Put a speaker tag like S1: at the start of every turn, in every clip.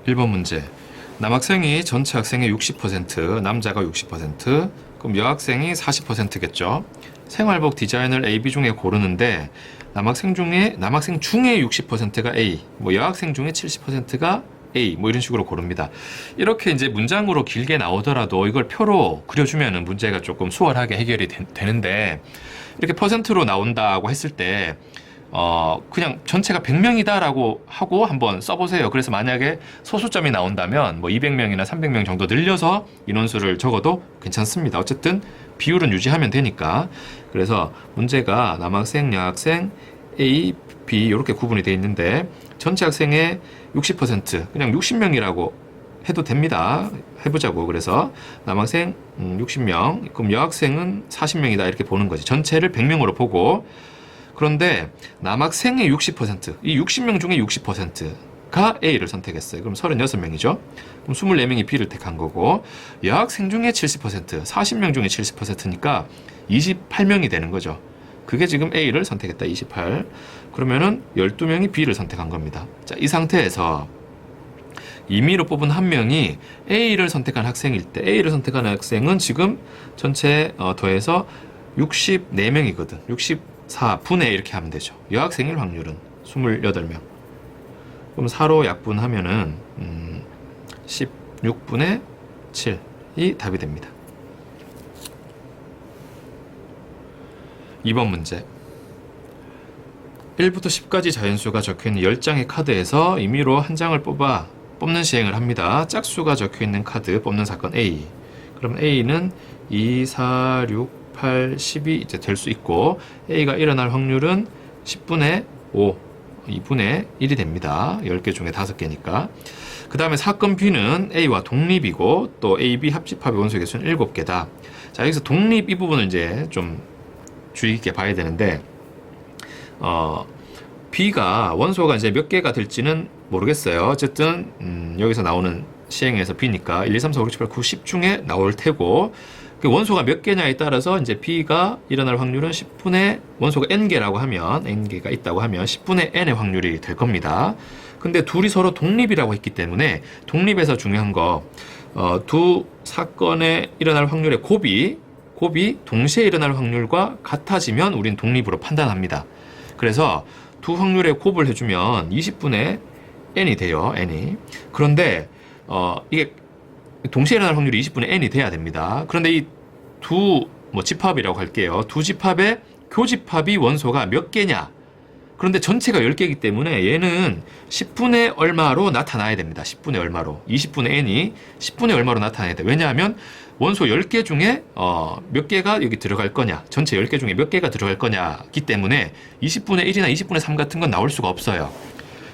S1: 1번 문제. 남학생이 전체 학생의 60%, 남자가 60%, 그럼 여학생이 40%겠죠. 생활복 디자인을 A, B 중에 고르는데 남학생 중에 60%가 A, 뭐 여학생 중에 70%가 A, 뭐 이런 식으로 고릅니다. 이렇게 이제 문장으로 길게 나오더라도 이걸 표로 그려주면은 문제가 조금 수월하게 해결이 되는데, 이렇게 퍼센트로 나온다고 했을 때 그냥 전체가 100명이다라고 하고 한번 써보세요. 그래서 만약에 소수점이 나온다면 뭐 200명이나 300명 정도 늘려서 인원수를 적어도 괜찮습니다. 어쨌든 비율은 유지하면 되니까. 그래서 문제가 남학생, 여학생, A, B 이렇게 구분이 되어 있는데 전체 학생의 60% 그냥 60명이라고 해도 됩니다. 해보자고. 그래서 남학생 60명, 그럼 여학생은 40명이다 이렇게 보는 거지. 전체를 100명으로 보고. 그런데 남학생의 60%, 이 60명 중에 60%가 A를 선택했어요. 그럼 36명이죠. 그럼 24명이 B를 택한 거고, 여학생 중에 70%, 40명 중에 70%니까 28명이 되는 거죠. 그게 지금 A를 선택했다, 28. 그러면은 12명이 B를 선택한 겁니다. 자, 이 상태에서 임의로 뽑은 한 명이 A를 선택한 학생일 때, A를 선택한 학생은 지금 전체 더해서 64명이거든. 64분의 이렇게 하면 되죠. 여학생일 확률은 28명. 그럼 4로 약분하면은 16분의 7이 답이 됩니다. 2번 문제. 1부터 10까지 자연수가 적혀있는 10장의 카드에서 임의로 한 장을 뽑는 시행을 합니다. 짝수가 적혀있는 카드 뽑는 사건 A. 그럼 A는 2, 4, 6, 8, 10이 이제 될 수 있고, A가 일어날 확률은 10분의 5, 2분의 1이 됩니다. 10개 중에 5개니까. 그 다음에 사건 B는 A와 독립이고, 또 A, B 합집합의 원소 개수는 7개다. 자, 여기서 독립 이 부분을 이제 좀 주의 깊게 봐야 되는데, B가 원소가 이제 몇 개가 될지는 모르겠어요. 어쨌든 여기서 나오는 시행에서 B니까 1, 2, 3, 4, 5, 6, 7, 8, 9, 10 중에 나올 테고, 그 원소가 몇 개냐에 따라서 이제 B가 일어날 확률은 10분의 원소가 n개라고 하면, n개가 있다고 하면 10분의 n의 확률이 될 겁니다. 근데 둘이 서로 독립이라고 했기 때문에 독립에서 중요한 거, 두 사건에 일어날 확률의 곱이 동시에 일어날 확률과 같아지면 우린 독립으로 판단합니다. 그래서 두 확률의 곱을 해주면 20분의 n이 돼요. n이. 그런데 이게 동시에 일어날 확률이 20분의 n이 돼야 됩니다. 그런데 이 두 집합이라고 할게요. 두 집합의 교집합이 원소가 몇 개냐? 그런데 전체가 10개이기 때문에 얘는 10분의 얼마로 나타나야 됩니다. 10분의 얼마로. 20분의 n이 10분의 얼마로 나타나야 돼. 왜냐하면 원소 10개 중에 몇 개가 여기 들어갈 거냐, 전체 10개 중에 몇 개가 들어갈 거냐기 때문에 20분의 1이나 20분의 3 같은 건 나올 수가 없어요.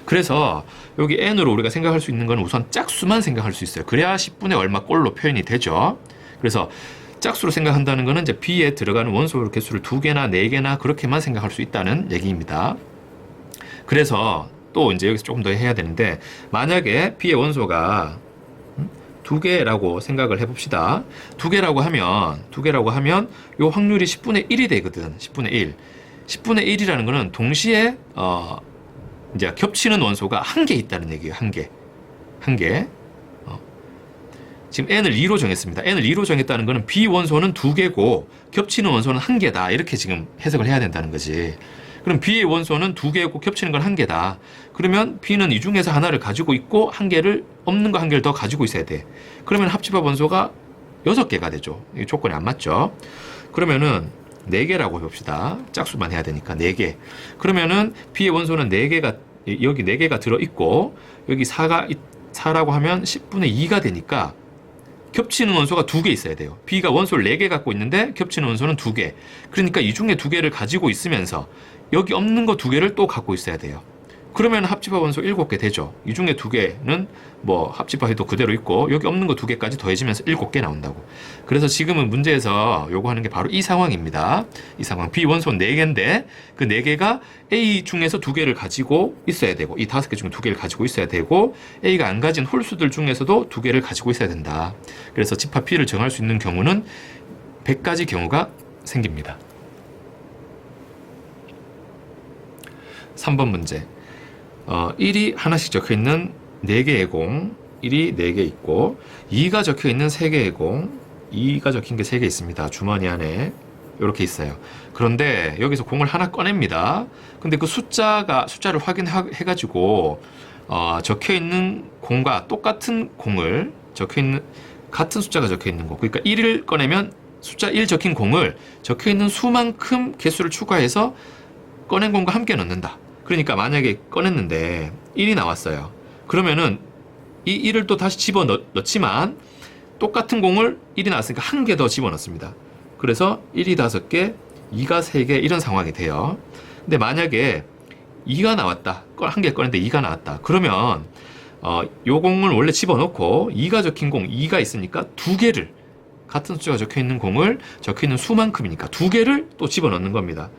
S1: 그래서 여기 n으로 우리가 생각할 수 있는 건 우선 짝수만 생각할 수 있어요. 그래야 10분의 얼마 꼴로 표현이 되죠. 그래서 짝수로 생각한다는 거는 이제 B에 들어가는 원소 개수를 2개나 4개나 그렇게만 생각할 수 있다는 얘기입니다. 그래서 또 이제 여기서 조금 더 해야 되는데, 만약에 B의 원소가 2개라고 생각을 해봅시다. 2개라고 하면 요 확률이 10분의 1이 되거든. 10분의 1. 10분의 1이라는 거는 동시에 이제 겹치는 원소가 1개 있다는 얘기예요. 1개. 지금 n을 2로 정했습니다. n을 2로 정했다는 거는 B 원소는 2개고 겹치는 원소는 1개다. 이렇게 지금 해석을 해야 된다는 거지. 그럼 B의 원소는 2개고 겹치는 건 1개다. 그러면 B는 이 중에서 하나를 가지고 있고 없는 거 1개를 더 가지고 있어야 돼. 그러면 합집합 원소가 6개가 되죠. 이 조건이 안 맞죠. 그러면은 4개라고 해봅시다. 짝수만 해야 되니까 4개. 그러면은 B의 원소는 4개가, 여기 4개가 들어있고 여기 4라고 하면 10분의 2가 되니까 겹치는 원소가 2개 있어야 돼요. B가 원소를 4개 갖고 있는데 겹치는 원소는 2개. 그러니까 이 중에 2개를 가지고 있으면서 여기 없는 거 2개를 또 갖고 있어야 돼요. 그러면 합집합 원소 7개 되죠. 이 중에 2개는 합집합해도 그대로 있고 여기 없는 거 2개까지 더해지면서 7개 나온다고. 그래서 지금은 문제에서 요구하는 게 바로 이 상황입니다. 이 상황. B 원소 4개인데 그 4개가 A 중에서 2개를 가지고 있어야 되고, 이 5개 중에 2개를 가지고 있어야 되고, A가 안 가진 홀수들 중에서도 2개를 가지고 있어야 된다. 그래서 집합 P를 정할 수 있는 경우는 100가지 경우가 생깁니다. 3번 문제. 1이 하나씩 적혀있는 4개의 공, 1이 4개 있고 2가 적혀 있는 3개의 공, 2가 적힌 게 3개 있습니다. 주머니 안에 이렇게 있어요. 그런데 여기서 공을 하나 꺼냅니다. 근데 그 숫자를 확인해 가지고 적혀 있는 공과 똑같은 공을 같은 숫자가 적혀 있는 거. 그러니까 1을 꺼내면 숫자 1 적힌 공을 적혀 있는 수만큼 개수를 추가해서 꺼낸 공과 함께 넣는다. 그러니까 만약에 꺼냈는데 1이 나왔어요. 그러면은 이 1을 또 다시 집어넣지만 똑같은 공을 1이 나왔으니까 한 개 더 집어넣습니다. 그래서 1이 5개, 2가 3개 이런 상황이 돼요. 근데 만약에 2가 나왔다. 한 개 꺼냈는데 2가 나왔다. 그러면 요 공을 원래 집어넣고 2가 적힌 공 2가 있으니까 2개를 같은 숫자가 적혀 있는 공을 적혀 있는 수만큼이니까 2개를 또 집어넣는 겁니다.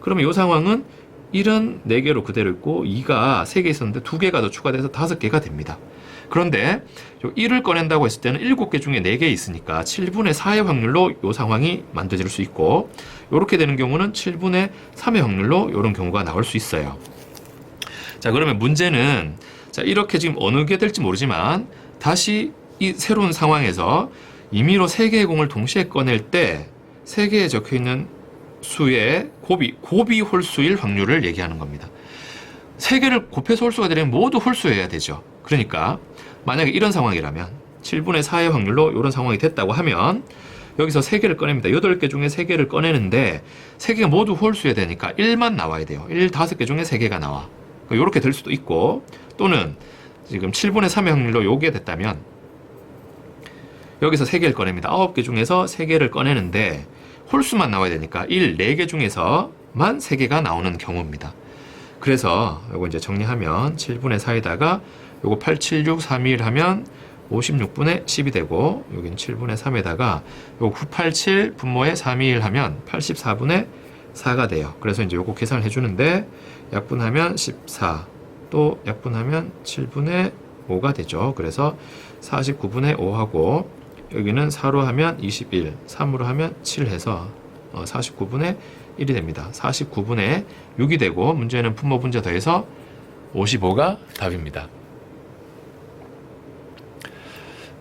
S1: 그러면 이 상황은 1은 4개로 그대로 있고 2가 3개 있었는데 2개가 더 추가돼서 5개가 됩니다. 그런데 1을 꺼낸다고 했을 때는 7개 중에 4개 있으니까 7분의 4의 확률로 이 상황이 만들어질 수 있고 이렇게 되는 경우는 7분의 3의 확률로 이런 경우가 나올 수 있어요. 자, 그러면 문제는 자, 이렇게 지금 어느 게 될지 모르지만 다시 이 새로운 상황에서 임의로 3개의 공을 동시에 꺼낼 때 3개에 적혀있는 수의 곱이 홀수일 확률을 얘기하는 겁니다. 3개를 곱해서 홀수가 되려면 모두 홀수여야 되죠. 그러니까 만약에 이런 상황이라면 7분의 4의 확률로 이런 상황이 됐다고 하면 여기서 3개를 꺼냅니다. 8개 중에 3개를 꺼내는데 3개가 모두 홀수여야 되니까 1만 나와야 돼요. 5개 중에 3개가 나와. 이렇게 될 수도 있고 또는 지금 7분의 3의 확률로 요게 됐다면 여기서 3개를 꺼냅니다. 9개 중에서 3개를 꺼내는데 홀수만 나와야 되니까 4개 중에서만 3개가 나오는 경우입니다. 그래서 요거 이제 정리하면 7분의 4에다가 요거 8, 7, 6, 3, 2, 1 하면 56분의 10이 되고 여긴 7분의 3에다가 요거 9, 8, 7 분모에 3, 2, 1 하면 84분의 4가 돼요. 그래서 이제 요거 계산을 해주는데 약분하면 14, 또 약분하면 7분의 5가 되죠. 그래서 49분의 5하고 여기는 4로 하면 21, 3으로 하면 7 해서 49분의 1이 됩니다. 49분의 6이 되고 문제는 분모 분자 더해서 55가 답입니다.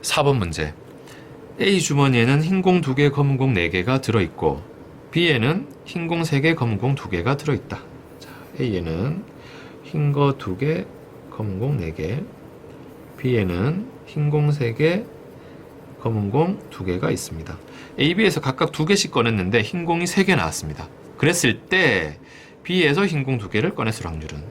S1: 4번 문제. A 주머니에는 흰 공 2개, 검은 공 4개가 들어있고 B에는 흰 공 3개, 검은 공 2개가 들어있다. 자, A에는 흰 거 2개, 검은 공 4개, B에는 흰 공 3개, 검은 공 2개가 있습니다. A, B에서 각각 2개씩 꺼냈는데 흰 공이 3개 나왔습니다. 그랬을 때 B에서 흰 공 2개를 꺼냈을 확률은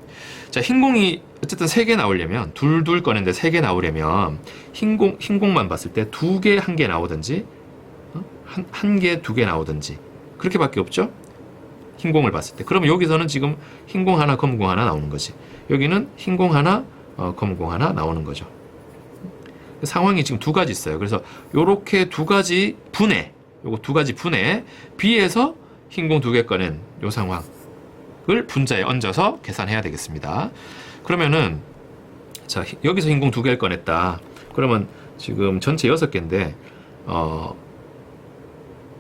S1: 자, 흰 공이 어쨌든 3개 나오려면 둘 꺼냈는데 3개 나오려면 흰 공만 봤을 때 2개, 1개 나오든지 한 개, 2개 나오든지 그렇게밖에 없죠? 흰 공을 봤을 때. 그러면 여기서는 지금 흰 공 하나, 검은 공 하나 나오는 거지. 여기는 흰 공 하나, 검은 공 하나 나오는 거죠. 상황이 지금 2가지 있어요. 그래서 요렇게 2가지 분해, 요거 2가지 분해, B에서 흰 공 2개 꺼낸 요 상황을 분자에 얹어서 계산해야 되겠습니다. 그러면은 자, 여기서 흰 공 2개를 꺼냈다. 그러면 지금 전체 6개인데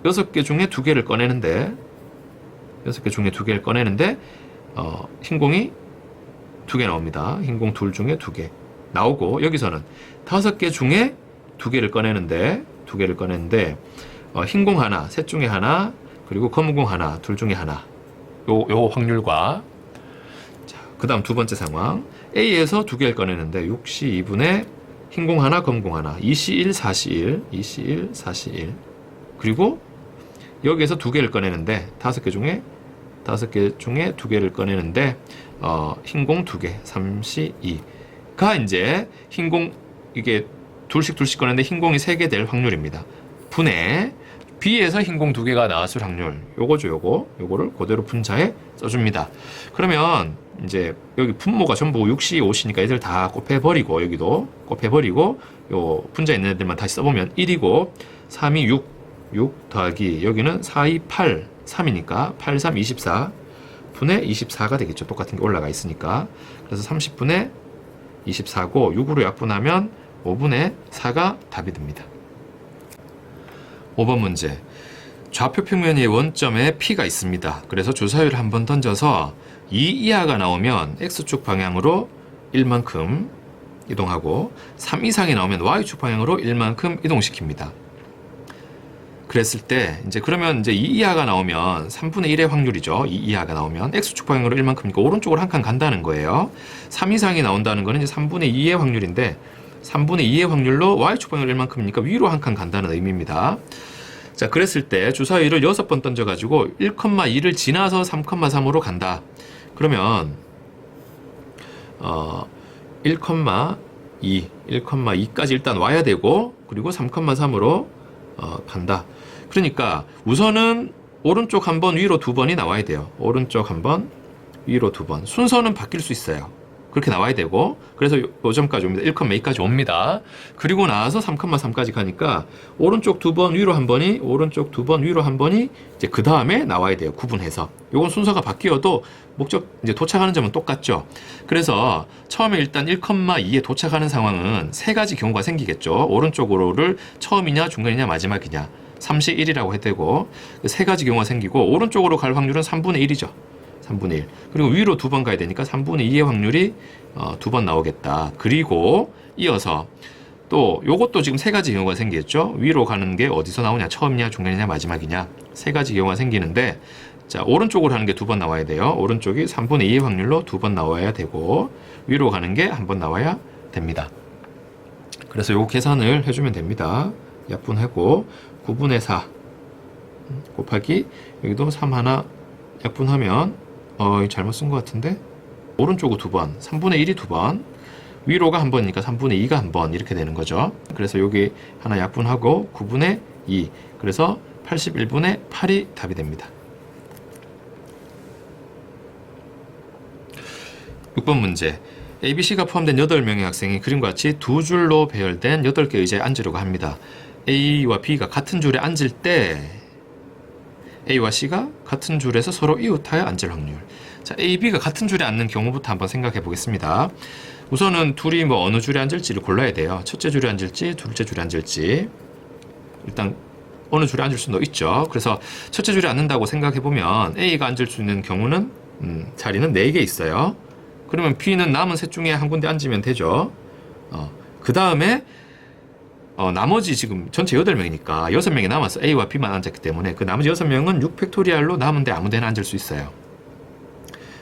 S1: 6개 중에 2개를 꺼내는데 6개 중에 2개를 꺼내는데 흰 공이 2개 나옵니다. 흰 공 둘 중에 2개 나오고 여기서는 5개 중에 2개를 꺼내는데 흰 공 하나, 셋 중에 하나, 그리고 검은 공 하나, 둘 중에 하나. 요 확률과 자, 그다음 두 번째 상황. A에서 2개를 꺼내는데 6시 2분의 흰 공 하나, 검은 공 하나. 2시 1, 4시 1, 2시 1, 4시 1. 그리고 여기에서 2개를 꺼내는데 5개 중에 2개를 꺼내는데 흰 공 2개, 3시 2가 이제 흰 공 이게 둘씩 꺼냈는데 흰 공이 3개 될 확률입니다. 분해 B에서 흰 공 2개가 나왔을 확률 요거죠. 요거를 그대로 분자에 써줍니다. 그러면 이제 여기 분모가 전부 6시 5시니까 애들 다 곱해버리고 여기도 곱해버리고 요 분자에 있는 애들만 다시 써보면 1이고 3이 6 더하기 여기는 4, 2, 8 3이니까 8, 3, 24 분의 24가 되겠죠. 똑같은 게 올라가 있으니까. 그래서 30분의 24고 6으로 약분하면 5분의 4가 답이 됩니다. 5번 문제. 좌표 평면의 원점에 P가 있습니다. 그래서 주사위를 한번 던져서 2 이하가 나오면 X축 방향으로 1만큼 이동하고 3 이상이 나오면 Y축 방향으로 1만큼 이동시킵니다. 그랬을 때 이제 그러면 이제 2 이하가 나오면 3분의 1의 확률이죠. 2 이하가 나오면 X축 방향으로 1만큼이니까 오른쪽으로 한 칸 간다는 거예요. 3 이상이 나온다는 거는 이제 3분의 2의 확률인데 3분의 2의 확률로 Y축 방향으로 1만큼이니까 위로 한 칸 간다는 의미입니다. 자, 그랬을 때 주사위를 6번 던져가지고 1,2를 지나서 3,3으로 간다. 그러면 1,2까지 일단 와야 되고 그리고 3,3으로 간다. 그러니까 우선은 오른쪽 한 번, 위로 두 번이 나와야 돼요. 오른쪽 한 번, 위로 두 번. 순서는 바뀔 수 있어요. 그렇게 나와야 되고 그래서 요 점까지 옵니다. 1,2까지 옵니다. 그리고 나서 3,3까지 가니까 오른쪽 두 번, 위로 한 번이 오른쪽 두 번, 위로 한 번이 이제 그 다음에 나와야 돼요. 구분해서. 요건 순서가 바뀌어도 목적 이제 도착하는 점은 똑같죠. 그래서 처음에 일단 1,2에 도착하는 상황은 세 가지 경우가 생기겠죠. 오른쪽으로를 처음이냐, 중간이냐, 마지막이냐. 3시 1이라고 해도 되고 세 가지 경우가 생기고 오른쪽으로 갈 확률은 3분의 1이죠. 3분의 1. 그리고 위로 두 번 가야 되니까 3분의 2의 확률이 두 번 나오겠다. 그리고 이어서 또 요것도 지금 세 가지 경우가 생기겠죠. 위로 가는 게 어디서 나오냐, 처음이냐, 중간이냐, 마지막이냐. 세 가지 경우가 생기는데 자, 오른쪽으로 하는 게 두 번 나와야 돼요. 오른쪽이 3분의 2의 확률로 두 번 나와야 되고 위로 가는 게 한 번 나와야 됩니다. 그래서 요 계산을 해주면 됩니다. 약분하고 9분의 4 곱하기 여기도 3 하나 약분하면 잘못 쓴 것 같은데 오른쪽은 두 번, 3분의 1이 두 번, 위로가 한 번이니까 3분의 2가 한 번 이렇게 되는 거죠. 그래서 여기 하나 약분하고 9분의 2 그래서 81분의 8이 답이 됩니다. 6번 문제 ABC가 포함된 8명의 학생이 그림과 같이 두 줄로 배열된 8개 의자에 앉으려고 합니다. A와 B가 같은 줄에 앉을 때 A와 C가 같은 줄에서 서로 이웃하여 앉을 확률. 자, A, B가 같은 줄에 앉는 경우부터 한번 생각해 보겠습니다. 우선은 둘이 뭐 어느 줄에 앉을지를 골라야 돼요. 첫째 줄에 앉을지, 둘째 줄에 앉을지. 일단 어느 줄에 앉을 수도 있죠. 그래서 첫째 줄에 앉는다고 생각해 보면 A가 앉을 수 있는 경우는 자리는 4개 있어요. 그러면 B는 남은 셋 중에 한 군데 앉으면 되죠. 그 다음에 나머지 지금 전체 8명이니까 6명이 남았어. A와 B만 앉았기 때문에 그 나머지 6명은 6팩토리얼로 남은 데 아무 데나 앉을 수 있어요.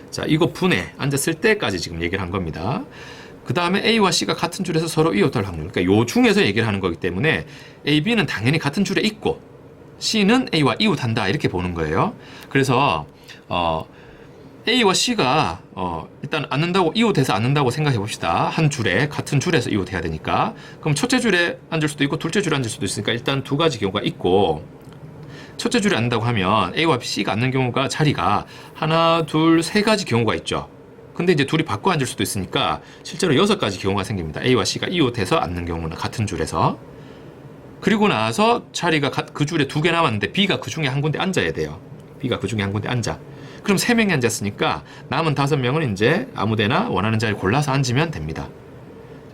S1: 자, 이거 분해 앉았을 때까지 지금 얘기를 한 겁니다. 그 다음에 A와 C가 같은 줄에서 서로 이웃할 확률. 그러니까 요 중에서 얘기를 하는 거기 때문에 A, B는 당연히 같은 줄에 있고 C는 A와 이웃한다 이렇게 보는 거예요. 그래서 A와 C가 일단 앉는다고 이웃해서 앉는다고 생각해 봅시다. 한 줄에 같은 줄에서 이웃해야 되니까. 그럼 첫째 줄에 앉을 수도 있고 둘째 줄에 앉을 수도 있으니까 일단 두 가지 경우가 있고 첫째 줄에 앉는다고 하면 A와 C가 앉는 경우가 자리가 하나, 둘, 세 가지 경우가 있죠. 근데 이제 둘이 바꿔 앉을 수도 있으니까 실제로 6가지 경우가 생깁니다. A와 C가 이웃해서 앉는 경우는 같은 줄에서. 그리고 나서 자리가 그 줄에 2개 남았는데 B가 그 중에 한 군데 앉아야 돼요. B가 그 중에 한 군데 앉아. 그럼 3명이 앉았으니까 남은 5명은 이제 아무데나 원하는 자리를 골라서 앉으면 됩니다.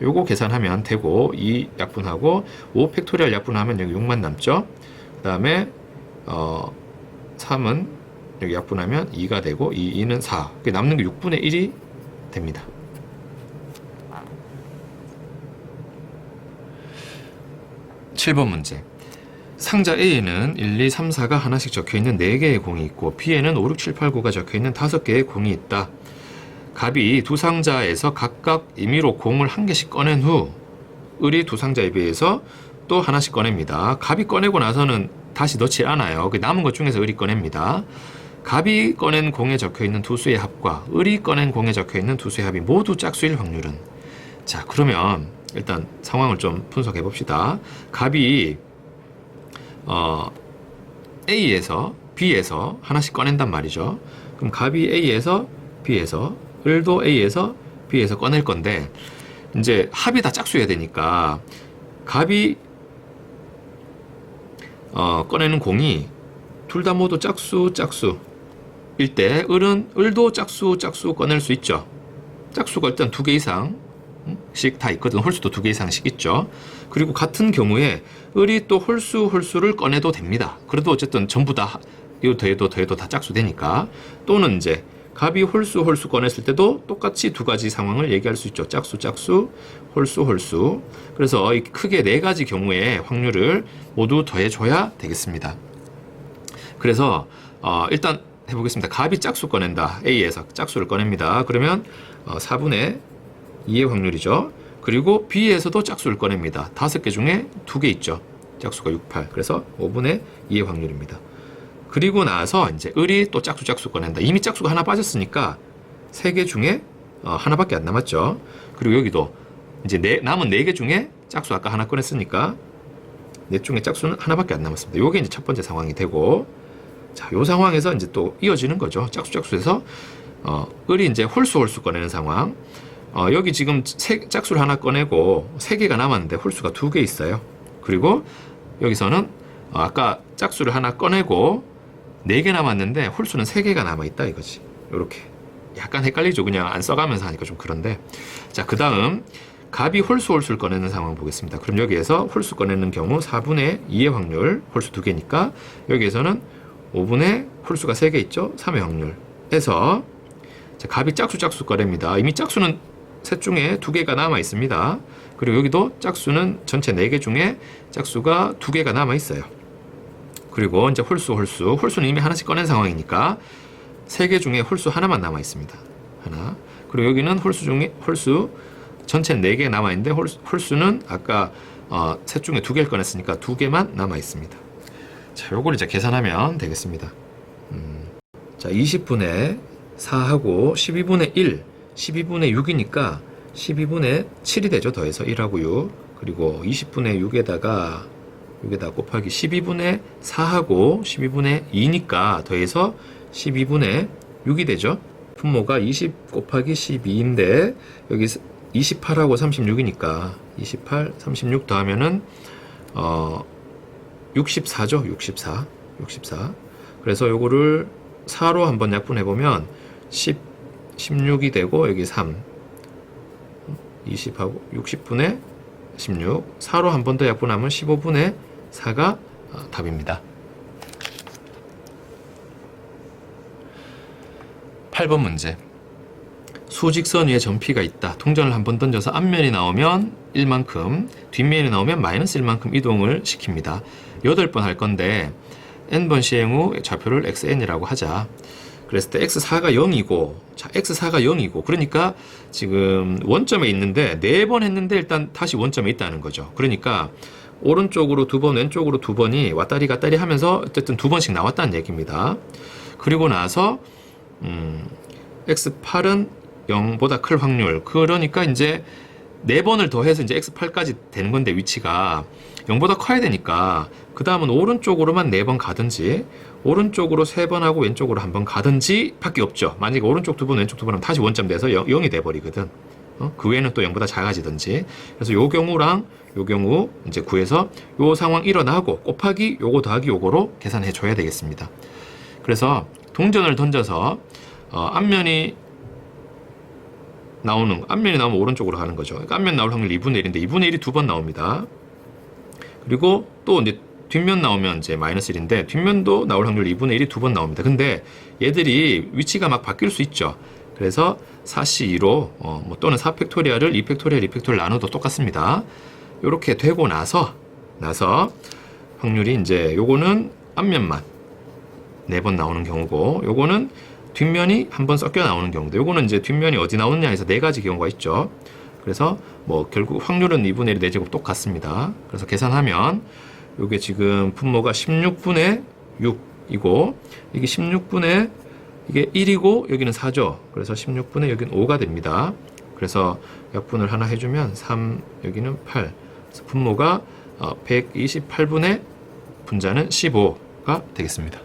S1: 요거 계산하면 되고 2 약분하고 5 팩토리얼 약분하면 여기 6만 남죠. 그 다음에 3은 여기 약분하면 2가 되고 2는 4. 남는 게 6분의 1이 됩니다. (7번) 문제. 상자 A에는 1, 2, 3, 4가 하나씩 적혀있는 4개의 공이 있고 B에는 5, 6, 7, 8, 9가 적혀있는 5개의 공이 있다. 갑이 두 상자에서 각각 임의로 공을 한 개씩 꺼낸 후 을이 두 상자에 비해서 또 하나씩 꺼냅니다. 갑이 꺼내고 나서는 다시 넣지 않아요. 남은 것 중에서 을이 꺼냅니다. 갑이 꺼낸 공에 적혀있는 두 수의 합과 을이 꺼낸 공에 적혀있는 두 수의 합이 모두 짝수일 확률은? 자, 그러면 일단 상황을 좀 분석해 봅시다. 갑이 A에서 B에서 하나씩 꺼낸단 말이죠. 그럼 갑이 A에서 B에서 을도 A에서 B에서 꺼낼 건데 이제 합이 다 짝수여야 되니까 갑이 꺼내는 공이 둘 다 모두 짝수일 때 을도 짝수 꺼낼 수 있죠. 짝수가 일단 2개 이상씩 다 있거든. 홀수도 2개 이상씩 있죠. 그리고 같은 경우에 을이 또 홀수를 꺼내도 됩니다. 그래도 어쨌든 전부 다 이거 더해도 다 짝수 되니까. 또는 이제 값이 홀수 꺼냈을 때도 똑같이 두 가지 상황을 얘기할 수 있죠. 짝수, 홀수. 그래서 크게 네 가지 경우의 확률을 모두 더해줘야 되겠습니다. 그래서 일단 해보겠습니다. 값이 짝수 꺼낸다. A에서 짝수를 꺼냅니다. 그러면 4분의 2의 확률이죠. 그리고 B에서도 짝수를 꺼냅니다. 5개 중에 2개 있죠. 짝수가 6, 8. 그래서 5분의 2의 확률입니다. 그리고 나서 이제 을이 또 짝수 꺼낸다. 이미 짝수가 하나 빠졌으니까 3개 중에 하나밖에 안 남았죠. 그리고 여기도 이제 남은 4개 중에 짝수 아까 하나 꺼냈으니까 넷 중에 짝수는 하나밖에 안 남았습니다. 요게 이제 첫 번째 상황이 되고, 자, 요 상황에서 이제 또 이어지는 거죠. 짝수에서 을이 이제 홀수 꺼내는 상황. 여기 지금 짝수를 하나 꺼내고 3개가 남았는데 홀수가 2개 있어요. 그리고 여기서는 아까 짝수를 하나 꺼내고 4개 남았는데 홀수는 3개가 남아있다 이거지. 요렇게 약간 헷갈리죠. 그냥 안 써가면서 하니까 좀 그런데, 자, 그 다음 값이 홀수를 꺼내는 상황 보겠습니다. 그럼 여기에서 홀수 꺼내는 경우 4분의 2의 확률, 홀수 2개니까 여기에서는 5분의 홀수가 3개 있죠. 3의 확률에서 자, 값이 짝수 꺼냅니다. 이미 짝수는 셋 중에 2개가 남아 있습니다. 그리고 여기도 짝수는 전체 4개 중에 짝수가 2개가 남아 있어요. 그리고 이제 홀수는 이미 하나씩 꺼낸 상황이니까 3개 중에 홀수 하나만 남아 있습니다. 하나. 그리고 여기는 홀수 전체 4개 남아 있는데 홀수는 아까 셋 중에 2개를 꺼냈으니까 2개만 남아 있습니다. 자, 요걸 이제 계산하면 되겠습니다. 자, 20분의 4하고 12분의 1, 12분의 6이니까 12분의 7이 되죠. 더해서 1하고 6. 그리고 20분의 6에다가 곱하기 12분의 4하고 12분의 2니까 더해서 12분의 6이 되죠. 분모가 20 곱하기 12인데 여기 28하고 36이니까 28, 36 더하면은 64죠. 64. 그래서 요거를 4로 한번 약분해보면 16이 되고 여기 3, 20하고 60분의 16, 4로 한 번 더 약분하면 15분의 4가 답입니다. 8번 문제. 수직선 위에 점피가 있다. 통전을 한번 던져서 앞면이 나오면 1만큼, 뒷면이 나오면 마이너스 1만큼 이동을 시킵니다. 8번 할 건데 n번 시행 후 좌표를 xn이라고 하자. 그랬을 때 x4가 0이고, 자, x4가 0이고, 그러니까 지금 원점에 있는데 4번 했는데 일단 다시 원점에 있다는 거죠. 그러니까 오른쪽으로 2번, 왼쪽으로 2번이 왔다리 갔다리 하면서 어쨌든 2번씩 나왔다는 얘기입니다. 그리고 나서 x8은 0보다 클 확률. 그러니까 이제 4번을 더해서 이제 x8까지 되는 건데 위치가 0보다 커야 되니까 그 다음은 오른쪽으로만 4번 가든지 오른쪽으로 3번 하고 왼쪽으로 1번 가든지 밖에 없죠. 만약에 오른쪽 2번 왼쪽 2번 하면 다시 원점 돼서 0이 돼버리거든. 그 외에는 또 0보다 작아지든지. 그래서 요 경우랑 요 경우 이제 구해서 요 상황 일어나고 곱하기 요거 더하기 요거로 계산해 줘야 되겠습니다. 그래서 동전을 던져서 앞면이 나오면 오른쪽으로 가는 거죠. 그러니까 앞면 나올 확률 2분의 1인데 2분의 1이 2번 나옵니다. 그리고 또 이제 뒷면 나오면 이제 마이너스 1인데 뒷면도 나올 확률 2분의 1이 2번 나옵니다. 근데 얘들이 위치가 막 바뀔 수 있죠. 그래서 4C2로 또는 4팩토리얼을 2팩토리얼 나눠도 똑같습니다. 이렇게 되고 나서 확률이 이제 요거는 앞면만 4번 나오는 경우고 요거는 뒷면이 한 번 섞여 나오는 경우인데 요거는 이제 뒷면이 어디 나오느냐 해서 4가지 경우가 있죠. 그래서 뭐 결국 확률은 2분의 1 4제곱 똑같습니다. 그래서 계산하면 요게 지금 분모가 16분의 6이고 이게 16분의 이게 1이고 여기는 4죠. 그래서 16분의 여기는 5가 됩니다. 그래서 약분을 하나 해주면 3 여기는 8. 그래서 분모가 128분의 분자는 15가 되겠습니다.